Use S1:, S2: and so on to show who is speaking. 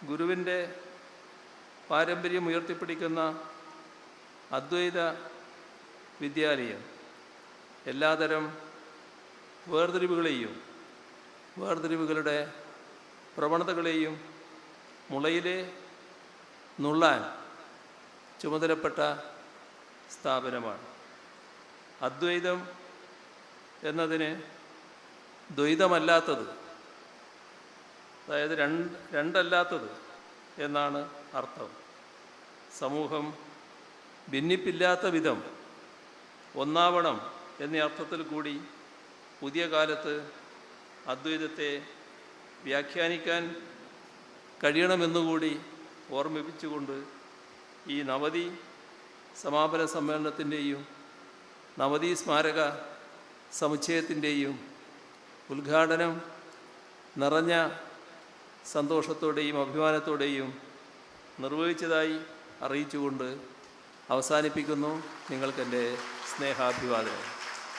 S1: ഗുരുവിൻ്റെ പാരമ്പര്യം ഉയർത്തിപ്പിടിക്കുന്ന അദ്വൈത വിദ്യാലയം എല്ലാതരം വേർതിരിവുകളുടെ പ്രവണതകളെയും മുളയിലെ നുള്ളാൻ ചുമതലപ്പെട്ട സ്ഥാപനമാണ്. അദ്വൈതം എന്നതിന് ദ്വൈതമല്ലാത്തത്, അതായത് രണ്ടല്ലാത്തത് എന്നാണ് അർത്ഥം. സമൂഹം ഭിന്നിപ്പില്ലാത്ത വിധം ഒന്നാവണം എന്ന അർത്ഥത്തിൽ കൂടി പുതിയ കാലത്ത് അദ്വൈതത്തെ വ്യാഖ്യാനിക്കാൻ കഴിയണമെന്നുകൂടി ഓർമ്മിപ്പിച്ചുകൊണ്ട് ഈ നവതി സമാപന സമ്മേളനത്തിൻ്റെയും നവതി സ്മാരക സമുച്ചയത്തിൻ്റെയും ഉദ്ഘാടനം നിറഞ്ഞ സന്തോഷത്തോടെയും അഭിമാനത്തോടെയും നിർവഹിച്ചതായി അറിയിച്ചുകൊണ്ട് അവസാനിപ്പിക്കുന്നു. നിങ്ങൾക്കെൻ്റെ സ്നേഹാഭിവാദനം.